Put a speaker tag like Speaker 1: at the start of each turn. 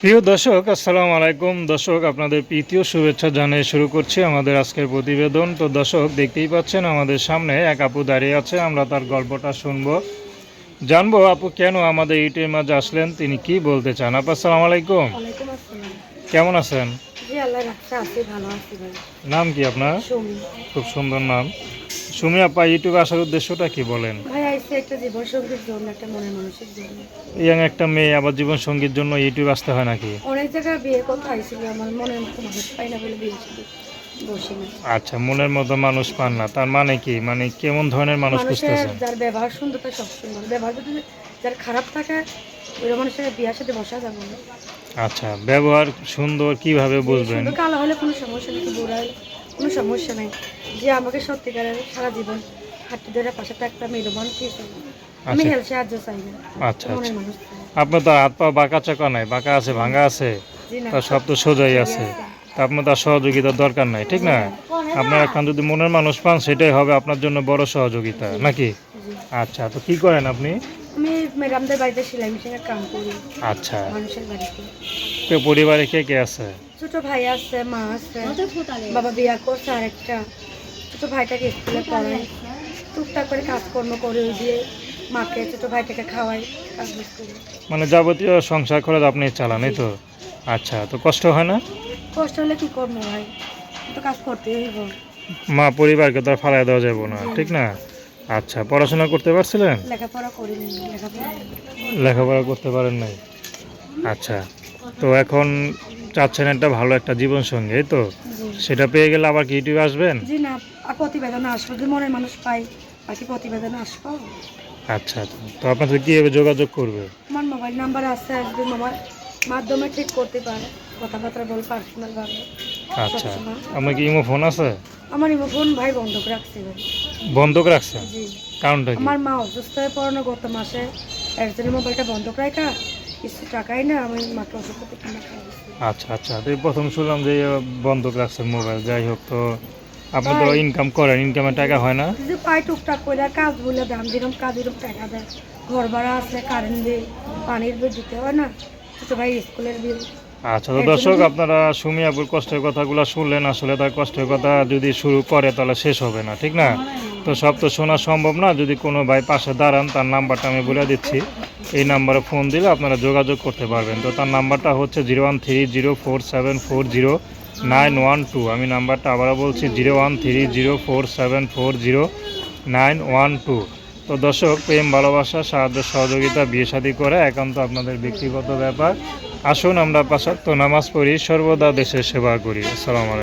Speaker 1: প্রিয় দর্শক, আসসালামু আলাইকুম। দর্শক, আপনাদের প্রীতীয় শুভেচ্ছা জানিয়ে শুরু করছি আমাদের আজকের প্রতিবেদন। তো দর্শক, দেখতেই পাচ্ছেন আমাদের সামনে এক আপু দাঁড়িয়ে আছে। আমরা তার গল্পটা শুনবো, জানবো আপু কেন আমাদের ইউটিউবের মাঝে আসলেন, তিনি কি বলতে চান। আপু আসসালামু আলাইকুম,
Speaker 2: ওয়ালাইকুম আসসালাম।
Speaker 1: কেমন আছেন?
Speaker 2: জি, আল্লাহ রাখছে, আছি ভালো আছি ভাই।
Speaker 1: নাম কি আপনার?
Speaker 2: সুমি।
Speaker 1: খুব সুন্দর নাম। সুমি আপা, ইউটিউবে আসার উদ্দেশ্যটা কি বলেন?
Speaker 2: ভাই আইসি একটা জীবন সঙ্গীর জন্য, একটা মনের মানুষের জন্য।
Speaker 1: ইয়াং একটা মেয়ে আবার জীবন সঙ্গীর জন্য ইউটিউবে আসতে হয় নাকি?
Speaker 2: অনেক জায়গায় বিয়ে করতে আইসিল, আমার মনের মতো মানুষ পাই না বলে বিয়ে ছিল বসি না।
Speaker 1: আচ্ছা, মনের মতো মানুষ পান না, তার মানে কি, মানে কেমন ধরনের মানুষ
Speaker 2: মানুষের
Speaker 1: খুঁজতেছেন?
Speaker 2: যার ব্যবহার সুন্দর তার সব সুন্দর, ব্যবহার যদি যার খারাপ থাকে ওই মানুষের বিয়ের সাথে বসা যাবে না।
Speaker 1: আচ্ছা, ব্যবহার সুন্দর কিভাবে বুঝবেন?
Speaker 2: সুন্দর কালো হলে কোনো সমস্যা নেই, বুড়া হলে কোনো সমস্যা নেই। যে আমাকে সত্যিকারের সারা জীবন হাঁটতে ধরে পাশে থাকতে আমি রোমান খেয়েছি। আমি
Speaker 1: আচ্ছা
Speaker 2: হেল্প সাহায্য চাই না,
Speaker 1: আচ্ছা
Speaker 2: মনের
Speaker 1: আচ্ছা।
Speaker 2: মানুষ চাই।
Speaker 1: আপনার তো হাত পা বাঁকা চাকা নাই, বাঁকা আছে, ভাঙা আছে,
Speaker 2: জি না,
Speaker 1: তার সব তো সোজাই
Speaker 2: ঠিক
Speaker 1: আছে।
Speaker 2: আছে।
Speaker 1: তা আপনার তার সহযোগিতার দরকার নাই, ঠিক না? আপনার এখন যদি মনের মানুষ পান, সেটাই হবে আপনার জন্য বড় সহযোগিতা,
Speaker 2: জি,
Speaker 1: নাকি?
Speaker 2: জি।
Speaker 1: আচ্ছা, তো কি করেন আপনি?
Speaker 2: আমি ম্যাডামদের বাড়িতে সেলাই মেশিনের কাম করি,
Speaker 1: আচ্ছা,
Speaker 2: মানুষের বাড়িতে।
Speaker 1: তো পরিবারে কে কে আছে?
Speaker 2: ছোট ভাই আছে, মা আছে, বাবা বিয়া করছে আরেকটা। ছোট ভাইটাকে স্কুলে পড়াই, টুকটাক করে কাজকর্ম করে ওই দিয়ে মাকে ছোট ভাইটাকে খাওয়াই, কাজবাজ করি।
Speaker 1: মানে যাবতীয় সংসার খরচ আপনি চালান, এই তো? আচ্ছা, তো কষ্ট হয় না?
Speaker 2: কষ্ট হলে কি করবো ভাই, তো কাজ করতেই হইব।
Speaker 1: মা পরিবারকে তো আর ফালায় দেওয়া যাবে না,
Speaker 2: জি।
Speaker 1: ঠিক না? আচ্ছা, পড়াশোনা করতে পারছিলেন?
Speaker 2: লেখাপড়া করিনি, লেখাপড়া
Speaker 1: লেখাপড়া করতে পারেন নাই? আচ্ছা, তো এখন চাচ্ছেন একটা ভালো একটা জীবন সঙ্গী, এই তো?
Speaker 2: জি।
Speaker 1: সেটা পেয়ে গেলে আবার কি ইউটিউবে আসবেন?
Speaker 2: জি না, আর প্রতিবেদন আসবো যদি মনের মানুষ পাই, বাকি প্রতিবেদন আসবো।
Speaker 1: আচ্ছা আচ্ছা, তো আপনার সাথে কীভাবে যোগাযোগ করবে?
Speaker 2: আমার মোবাইল নাম্বার আছে, যদি মোবাইল মাধ্যমে ঠিক করতে পারে, কথাবার্তা বল পার্সোনাল ভাবে
Speaker 1: আচ্ছা,
Speaker 2: সবসময়।
Speaker 1: আপনার কি ইমো ফোন আছে?
Speaker 2: আমার ইমো ফোন ভাই বন্ধক রাখছি ভাই।
Speaker 1: বন্ধক রাখছেন?
Speaker 2: জি,
Speaker 1: কারণটা কি?
Speaker 2: আমার মা অসুস্থ হয়ে পড়ানো গত মাসে, একজনের মোবাইলটা বন্ধক রাখা কিছু টাকাই না, আমি মাকে ওষুধ করতে কিনে খাওয়াচ্ছি।
Speaker 1: আচ্ছা আচ্ছা, তো এই প্রথম শুনলাম যে বন্ধক রাখছেন মোবাইল। যাই হোক, তো আপনি তো
Speaker 2: ভাই
Speaker 1: ইনকাম করেন, ইনকামের টাকা হয় না?
Speaker 2: যদি পাই টুকটাক করে কাজ বলে দাম, যেরকম কাজ এরকম টাকা দেয়। ঘর ভাড়া আছে, কারেন্ট বিল, পানির বিল দিতে হয় না, ছোটো ভাই স্কুলের বিল।
Speaker 1: আচ্ছা, তো দর্শক, আপনারা সুমি আপুর কষ্টের কথাগুলো শুনলেন। আসলে তার কষ্টের কথা যদি শুরু করে তাহলে শেষ হবে না, ঠিক না? তো সব তো শোনা সম্ভব না। যদি কোনো ভাই পাশে দাঁড়ান, তার নাম্বারটা আমি বলে দিচ্ছি। এই নাম্বারে ফোন দিলে আপনারা যোগাযোগ করতে পারবেন। তো তার নাম্বারটা হচ্ছে 01304740912। আমি নাম্বারটা আবারও বলছি, 01304740912। তো দর্শক, প্রেম, ভালোবাসা, সাহায্য সহযোগিতা, বিয়ে শাদী করা একান্ত আপনাদের ব্যক্তিগত ব্যাপার। আসুন আমরা ৫ ওয়াক্ত নামাজ পড়ি, সর্বদা দেশের সেবা করি। আসসালামু আলাইকুম।